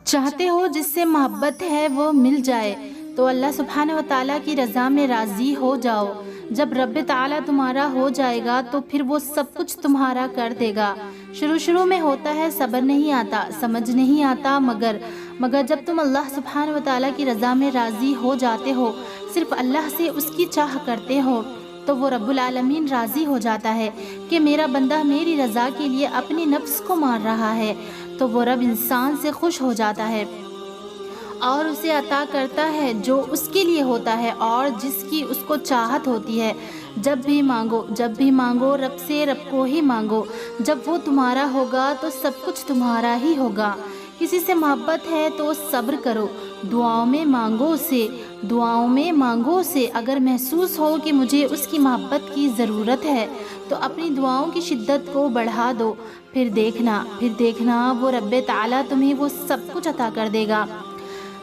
چاہتے ہو جس سے محبت ہے وہ مل جائے تو اللہ سبحانہ و تعالیٰ کی رضا میں راضی ہو جاؤ۔ جب رب تعالیٰ تمہارا ہو جائے گا تو پھر وہ سب کچھ تمہارا کر دے گا۔ شروع میں ہوتا ہے، صبر نہیں آتا، سمجھ نہیں آتا، مگر جب تم اللہ سبحانہ و تعالیٰ کی رضا میں راضی ہو جاتے ہو، صرف اللہ سے اس کی چاہ کرتے ہو، تو وہ رب العالمین راضی ہو جاتا ہے کہ میرا بندہ میری رضا کے لیے اپنی نفس کو مار رہا ہے، تو وہ رب انسان سے خوش ہو جاتا ہے اور اسے عطا کرتا ہے جو اس کے لیے ہوتا ہے اور جس کی اس کو چاہت ہوتی ہے۔ جب بھی مانگو رب سے، رب کو ہی مانگو۔ جب وہ تمہارا ہوگا تو سب کچھ تمہارا ہی ہوگا۔ کسی سے محبت ہے تو صبر کرو، دعاؤں میں مانگو اسے۔ اگر محسوس ہو کہ مجھے اس کی محبت کی ضرورت ہے تو اپنی دعاؤں کی شدت کو بڑھا دو، پھر دیکھنا وہ رب تعالیٰ تمہیں وہ سب کچھ عطا کر دے گا۔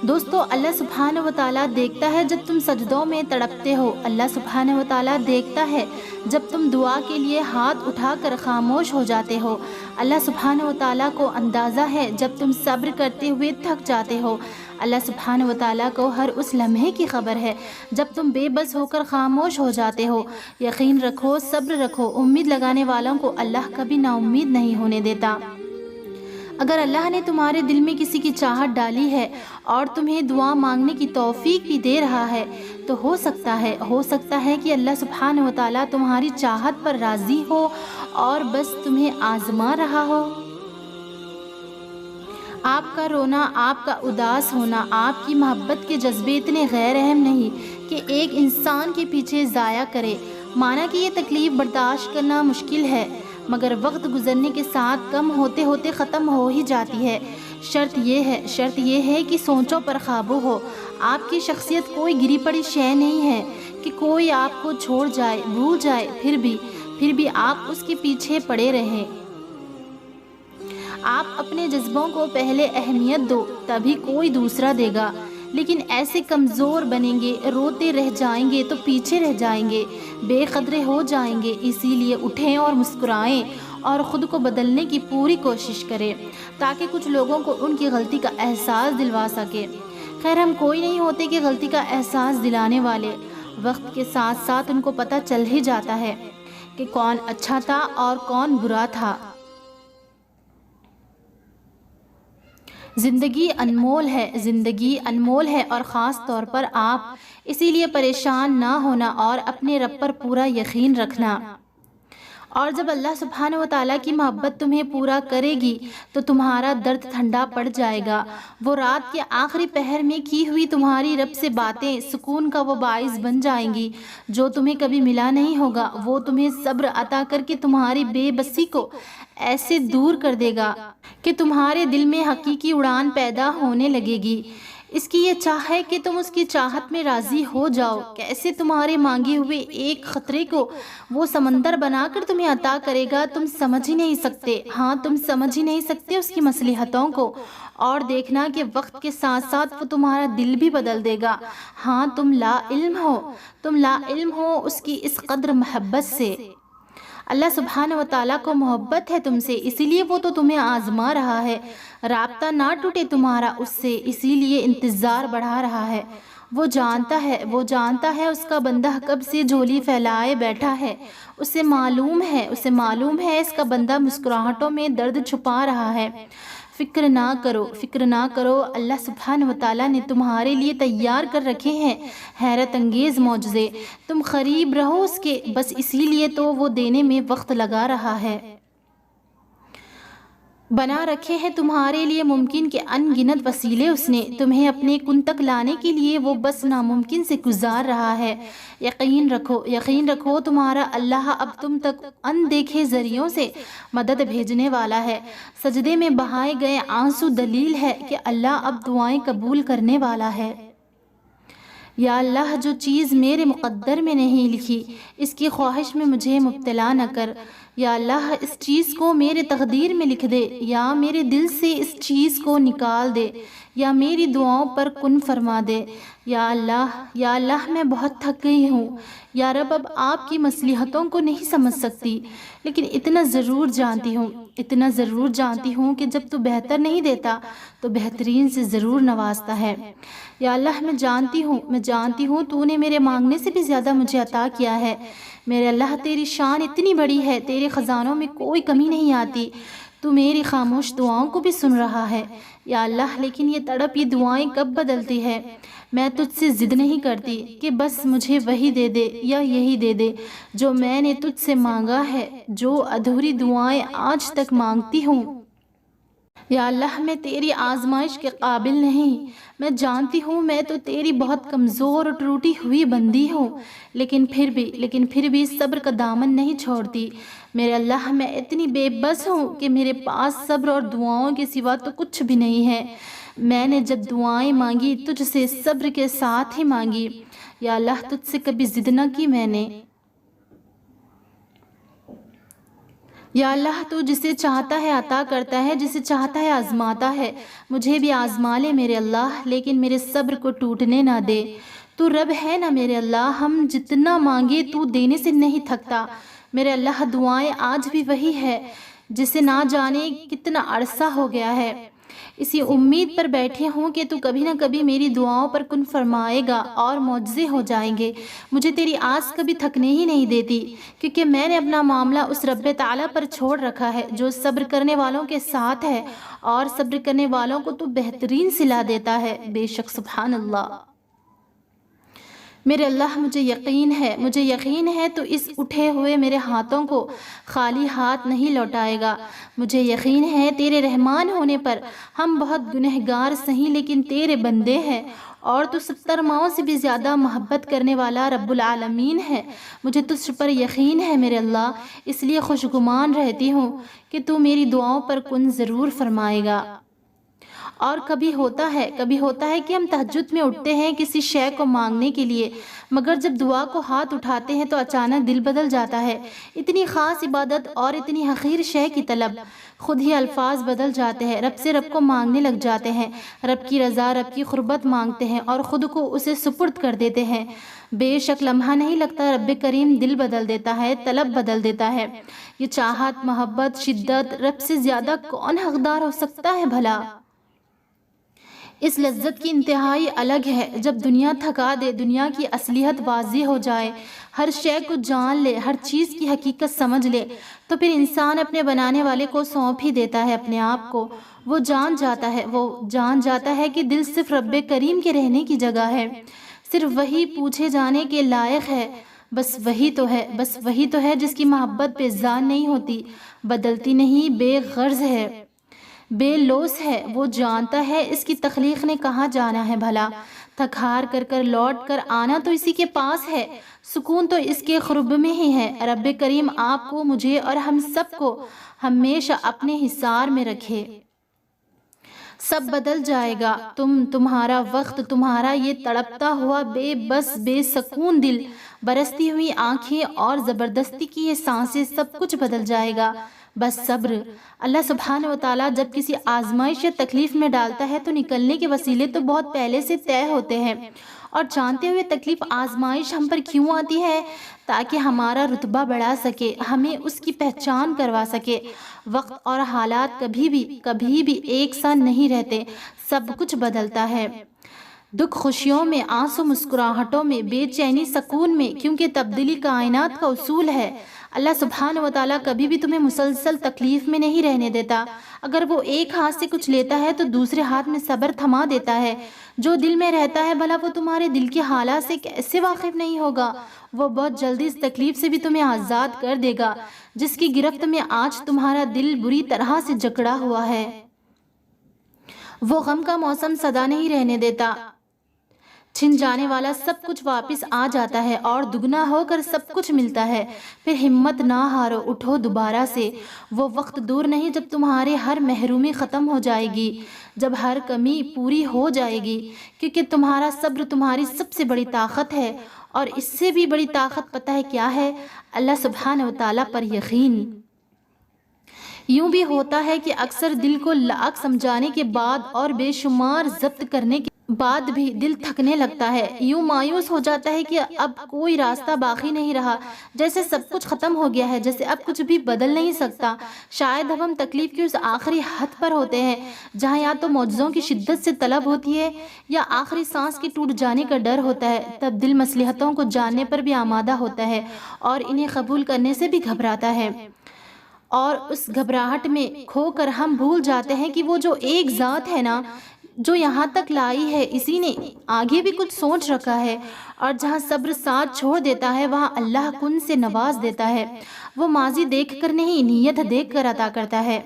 دوستو، اللہ سبحانہ و تعالیٰ دیکھتا ہے جب تم سجدوں میں تڑپتے ہو، اللہ سبحانہ و تعالیٰ دیکھتا ہے جب تم دعا کے لیے ہاتھ اٹھا کر خاموش ہو جاتے ہو، اللہ سبحانہ و تعالیٰ کو اندازہ ہے جب تم صبر کرتے ہوئے تھک جاتے ہو، اللہ سبحانہ و تعالیٰ کو ہر اس لمحے کی خبر ہے جب تم بے بس ہو کر خاموش ہو جاتے ہو۔ یقین رکھو، صبر رکھو، امید لگانے والوں کو اللہ کبھی نا امید نہیں ہونے دیتا۔ اگر اللہ نے تمہارے دل میں کسی کی چاہت ڈالی ہے اور تمہیں دعا مانگنے کی توفیق بھی دے رہا ہے تو ہو سکتا ہے کہ اللہ سبحانہ و تعالیٰ تمہاری چاہت پر راضی ہو اور بس تمہیں آزما رہا ہو۔ آپ کا رونا، آپ کا اداس ہونا، آپ کی محبت کے جذبے اتنے غیر اہم نہیں کہ ایک انسان کے پیچھے ضائع کرے۔ مانا کہ یہ تکلیف برداشت کرنا مشکل ہے، مگر وقت گزرنے کے ساتھ کم ہوتے ہوتے ختم ہو ہی جاتی ہے۔ شرط یہ ہے کہ سوچوں پر قابو ہو۔ آپ کی شخصیت کوئی گری پڑی شے نہیں ہے کہ کوئی آپ کو چھوڑ جائے، بھول جائے، پھر بھی آپ اس کے پیچھے پڑے رہیں۔ آپ اپنے جذبوں کو پہلے اہمیت دو، تبھی کوئی دوسرا دے گا۔ لیکن ایسے کمزور بنیں گے، روتے رہ جائیں گے تو پیچھے رہ جائیں گے، بے قدرے ہو جائیں گے۔ اسی لیے اٹھیں اور مسکرائیں اور خود کو بدلنے کی پوری کوشش کریں تاکہ کچھ لوگوں کو ان کی غلطی کا احساس دلوا سکے۔ خیر، ہم کوئی نہیں ہوتے کہ غلطی کا احساس دلانے والے۔ وقت کے ساتھ ساتھ ان کو پتہ چل ہی جاتا ہے کہ کون اچھا تھا اور کون برا تھا۔ زندگی انمول ہے اور خاص طور پر آپ۔ اسی لیے پریشان نہ ہونا اور اپنے رب پر پورا یقین رکھنا۔ اور جب اللہ سبحانہ و تعالیٰ کی محبت تمہیں پورا کرے گی تو تمہارا درد ٹھنڈا پڑ جائے گا۔ وہ رات کے آخری پہر میں کی ہوئی تمہاری رب سے باتیں سکون کا وہ باعث بن جائیں گی جو تمہیں کبھی ملا نہیں ہوگا۔ وہ تمہیں صبر عطا کر کے تمہاری بے بسی کو ایسے دور کر دے گا کہ تمہارے دل میں حقیقی اڑان پیدا ہونے لگے گی۔ اس کی یہ چاہ ہے کہ تم اس کی چاہت میں راضی ہو جاؤ۔ کیسے تمہارے مانگے ہوئے ایک خطرے کو وہ سمندر بنا کر تمہیں عطا کرے گا، تم سمجھ ہی نہیں سکتے۔ تم سمجھ ہی نہیں سکتے اس کی مصلحتوں کو۔ اور دیکھنا کہ وقت کے ساتھ ساتھ وہ تمہارا دل بھی بدل دے گا۔ تم لا علم ہو اس کی اس قدر محبت سے۔ اللہ سبحانہ و تعالیٰ کو محبت ہے تم سے، اسی لیے وہ تو تمہیں آزما رہا ہے۔ رابطہ نہ ٹوٹے تمہارا اس سے، اسی لیے انتظار بڑھا رہا ہے۔ وہ جانتا ہے اس کا بندہ کب سے جھولی پھیلائے بیٹھا ہے۔ اسے معلوم ہے اس کا بندہ مسکراہٹوں میں درد چھپا رہا ہے۔ فکر نہ کرو، اللہ سبحانہ و تعالیٰ نے تمہارے لیے تیار کر رکھے ہیں حیرت انگیز معجزے۔ تم قریب رہو اس کے، بس اسی لیے تو وہ دینے میں وقت لگا رہا ہے۔ بنا رکھے ہیں تمہارے لیے ممکن کے ان گنت وسیلے اس نے، تمہیں اپنے کن تک لانے کے لیے وہ بس ناممکن سے گزار رہا ہے۔ یقین رکھو تمہارا اللہ اب تم تک ان دیکھے ذریعوں سے مدد بھیجنے والا ہے۔ سجدے میں بہائے گئے آنسو دلیل ہے کہ اللہ اب دعائیں قبول کرنے والا ہے۔ یا اللہ، جو چیز میرے مقدر میں نہیں لکھی اس کی خواہش میں مجھے مبتلا نہ کر۔ یا اللہ، اس چیز کو میرے تقدیر میں لکھ دے، یا میرے دل سے اس چیز کو نکال دے، یا میری دعاؤں پر کن فرما دے۔ یا اللہ میں بہت تھک گئی ہوں، یا رب اب آپ کی مصلحتوں کو نہیں سمجھ سکتی، لیکن اتنا ضرور جانتی ہوں کہ جب تو بہتر نہیں دیتا تو بہترین سے ضرور نوازتا ہے۔ یا اللہ میں جانتی ہوں تو نے میرے مانگنے سے بھی زیادہ مجھے عطا کیا ہے۔ میرے اللہ تیری شان اتنی بڑی ہے، تیرے خزانوں میں کوئی کمی نہیں آتی، تو میری خاموش دعاؤں کو بھی سن رہا ہے۔ یا اللہ لیکن یہ تڑپ، یہ دعائیں کب بدلتی ہے؟ میں تجھ سے ضد نہیں کرتی کہ بس مجھے وہی دے دے یا یہی دے دے جو میں نے تجھ سے مانگا ہے، جو ادھوری دعائیں آج تک مانگتی ہوں۔ یا اللہ میں تیری آزمائش کے قابل نہیں، میں جانتی ہوں میں تو تیری بہت کمزور اور ٹوٹی ہوئی بندی ہوں، لیکن پھر بھی صبر کا دامن نہیں چھوڑتی۔ میرے اللہ میں اتنی بے بس ہوں کہ میرے پاس صبر اور دعاؤں کے سوا تو کچھ بھی نہیں ہے۔ میں نے جب دعائیں مانگی تجھ سے صبر کے ساتھ ہی مانگی۔ یا اللہ تجھ سے کبھی ضد نہ کی میں نے۔ یا اللہ تو جسے چاہتا ہے عطا کرتا ہے، جسے چاہتا ہے آزماتا ہے، مجھے بھی آزما لے میرے اللہ، لیکن میرے صبر کو ٹوٹنے نہ دے۔ تو رب ہے نا میرے اللہ، ہم جتنا مانگے تو دینے سے نہیں تھکتا۔ میرے اللہ دعائیں آج بھی وہی ہے جسے نہ جانے کتنا عرصہ ہو گیا ہے، اسی امید پر بیٹھے ہوں کہ تو کبھی نہ کبھی میری دعاؤں پر کن فرمائے گا اور معجزے ہو جائیں گے۔ مجھے تیری آس کبھی تھکنے ہی نہیں دیتی، کیونکہ میں نے اپنا معاملہ اس رب تعالیٰ پر چھوڑ رکھا ہے جو صبر کرنے والوں کے ساتھ ہے، اور صبر کرنے والوں کو تو بہترین صلہ دیتا ہے۔ بے شک سبحان اللہ۔ میرے اللہ مجھے یقین ہے تو اس اٹھے ہوئے میرے ہاتھوں کو خالی ہاتھ نہیں لوٹائے گا۔ مجھے یقین ہے تیرے رحمان ہونے پر ہم بہت گنہگار سہیں لیکن تیرے بندے ہیں، اور تو 70 ماؤں سے بھی زیادہ محبت کرنے والا رب العالمین ہے۔ مجھے تجھ پر یقین ہے میرے اللہ، اس لیے خوشگمان رہتی ہوں کہ تو میری دعاؤں پر کن ضرور فرمائے گا۔ اور کبھی ہوتا ہے کہ ہم تہجد میں اٹھتے ہیں کسی شے کو مانگنے کے لیے، مگر جب دعا کو ہاتھ اٹھاتے ہیں تو اچانک دل بدل جاتا ہے۔ اتنی خاص عبادت اور اتنی حقیر شے کی طلب، خود ہی الفاظ بدل جاتے ہیں، رب سے رب کو مانگنے لگ جاتے ہیں، رب کی رضا، رب کی قربت مانگتے ہیں اور خود کو اسے سپرد کر دیتے ہیں۔ بے شک لمحہ نہیں لگتا رب کریم دل بدل دیتا ہے، طلب بدل دیتا ہے۔ یہ چاہت، محبت، شدت، رب سے زیادہ کون حقدار ہو سکتا ہے بھلا؟ اس لذت کی انتہائی الگ ہے جب دنیا تھکا دے، دنیا کی اصلیت واضح ہو جائے، ہر شے کو جان لے، ہر چیز کی حقیقت سمجھ لے، تو پھر انسان اپنے بنانے والے کو سونپ ہی دیتا ہے اپنے آپ کو۔ وہ جان جاتا ہے کہ دل صرف رب کریم کے رہنے کی جگہ ہے، صرف وہی پوچھے جانے کے لائق ہے۔ بس وہی تو ہے جس کی محبت بے زان نہیں ہوتی، بدلتی نہیں، بے غرض ہے، بے لوث ہے۔ وہ جانتا ہے اس کی تخلیق نے کہاں جانا ہے بھلا، تھک ہار کر لوٹ کر آنا تو اسی کے پاس ہے، سکون تو اس کے قرب میں ہی ہے۔ رب کریم آپ کو، مجھے اور ہم سب کو ہمیشہ اپنے حصار میں رکھے۔ سب بدل جائے گا، تمہارا وقت، تمہارا یہ تڑپتا ہوا بے بس بے سکون دل، برستی ہوئی آنکھیں اور زبردستی کی یہ سانسیں، سب کچھ بدل جائے گا۔ بس صبر۔ اللہ سبحانہ و تعالیٰ جب کسی آزمائش یا تکلیف میں ڈالتا ہے تو نکلنے کے وسیلے تو بہت پہلے سے طے ہوتے ہیں، اور جانتے ہوئے تکلیف، آزمائش ہم پر کیوں آتی ہے؟ تاکہ ہمارا رتبہ بڑھا سکے، ہمیں اس کی پہچان کروا سکے۔ وقت اور حالات کبھی بھی ایک سا نہیں رہتے، سب کچھ بدلتا ہے، دکھ خوشیوں میں، آنسو مسکراہٹوں میں، بے چینی سکون میں، کیونکہ تبدیلی کائنات کا اصول ہے۔ اللہ سبحانہ و تعالیٰ کبھی بھی تمہیں مسلسل تکلیف میں نہیں رہنے دیتا۔ اگر وہ ایک ہاتھ سے کچھ لیتا ہے تو دوسرے ہاتھ میں صبر تھما دیتا ہے۔ جو دل میں رہتا ہے بھلا وہ تمہارے دل کے حالات سے کیسے واقف نہیں ہوگا؟ وہ بہت جلدی اس تکلیف سے بھی تمہیں آزاد کر دے گا جس کی گرفت میں آج تمہارا دل بری طرح سے جکڑا ہوا ہے۔ وہ غم کا موسم سدا نہیں رہنے دیتا، چھن جانے والا سب کچھ واپس آ جاتا ہے اور دگنا ہو کر سب کچھ ملتا ہے۔ پھر ہمت نہ ہارو، اٹھو دوبارہ سے۔ وہ وقت دور نہیں جب تمہارے ہر محرومی ختم ہو جائے گی، جب ہر کمی پوری ہو جائے گی، کیونکہ تمہارا صبر تمہاری سب سے بڑی طاقت ہے، اور اس سے بھی بڑی طاقت پتہ ہے کیا ہے؟ اللہ سبحانہ و تعالیٰ پر یقین۔ یوں بھی ہوتا ہے کہ اکثر دل کو لاکھ سمجھانے کے بعد اور بے شمار ضبط کرنے کے بعد بھی دل تھکنے لگتا ہے، یوں مایوس ہو جاتا ہے کہ اب کوئی راستہ باقی نہیں رہا، جیسے سب کچھ ختم ہو گیا ہے، جیسے اب کچھ بھی بدل نہیں سکتا۔ شاید اب ہم تکلیف کی اس آخری حد پر ہوتے ہیں جہاں یا تو معجزوں کی شدت سے طلب ہوتی ہے یا آخری سانس کے ٹوٹ جانے کا ڈر ہوتا ہے۔ تب دل مصلحتوں کو جاننے پر بھی آمادہ ہوتا ہے اور انہیں قبول کرنے سے بھی گھبراتا ہے، اور اس گھبراہٹ میں کھو کر ہم بھول جاتے ہیں کہ وہ جو ایک ذات ہے نا جو یہاں تک لائی ہے، اسی نے آگے بھی کچھ سوچ رکھا ہے، اور جہاں صبر ساتھ چھوڑ دیتا ہے وہاں اللہ کن سے نواز دیتا ہے۔ وہ ماضی دیکھ کر نہیں، نیت دیکھ کر عطا کرتا ہے۔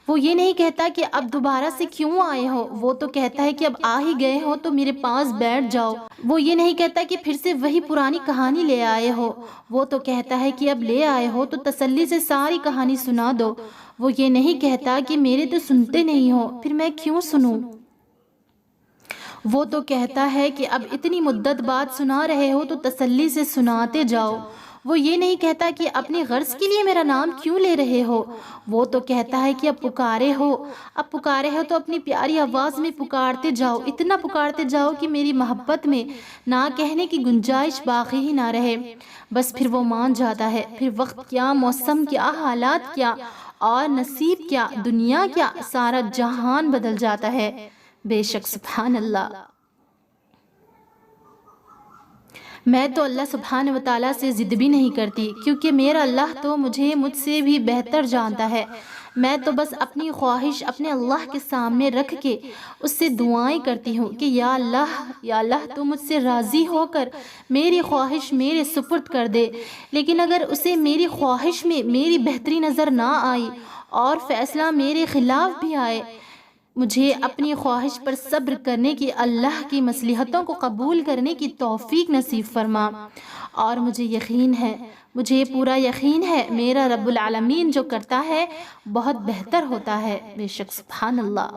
وہ یہ نہیں کہتا کہ اب دوبارہ سے کیوں آئے ہو، وہ تو کہتا ہے کہ اب آ ہی گئے ہو تو میرے پاس بیٹھ جاؤ۔ وہ یہ نہیں کہتا کہ پھر سے وہی پرانی کہانی لے آئے ہو، وہ تو کہتا ہے کہ اب لے آئے ہو تو تسلی سے ساری کہانی سنا دو۔ وہ یہ نہیں کہتا کہ میرے تو سنتے نہیں ہو، پھر میں کیوں سنوں۔ وہ تو کہتا ہے کہ اب اتنی مدت بعد سنا رہے ہو تو تسلی سے سناتے جاؤ۔ وہ یہ نہیں کہتا کہ اپنی غرض کے لیے میرا نام کیوں لے رہے ہو، وہ تو کہتا ہے کہ اب پکارے ہو تو اپنی پیاری آواز میں پکارتے جاؤ، اتنا پکارتے جاؤ کہ میری محبت میں نہ کہنے کی گنجائش باقی ہی نہ رہے۔ بس پھر وہ مان جاتا ہے، پھر وقت کیا، موسم کیا، حالات کیا اور نصیب کیا، دنیا کیا، سارا جہان بدل جاتا ہے۔ بے شک سبحان اللہ۔ میں تو اللہ سبحانہ وتعالیٰ سے ضد بھی نہیں کرتی، کیونکہ میرا اللہ تو مجھے مجھ سے بھی بہتر جانتا ہے۔ میں تو بس اپنی خواہش اپنے اللہ کے سامنے رکھ کے اس سے دعائیں کرتی ہوں کہ یا اللہ تو مجھ سے راضی ہو کر میری خواہش میرے سپرد کر دے۔ لیکن اگر اسے میری خواہش میں میری بہتری نظر نہ آئی اور فیصلہ میرے خلاف بھی آئے، مجھے اپنی خواہش پر صبر کرنے کی، اللہ کی مصلحتوں کو قبول کرنے کی توفیق نصیب فرما۔ اور مجھے پورا یقین ہے میرا رب العالمین جو کرتا ہے بہت بہتر ہوتا ہے۔ بے شک سبحان اللہ۔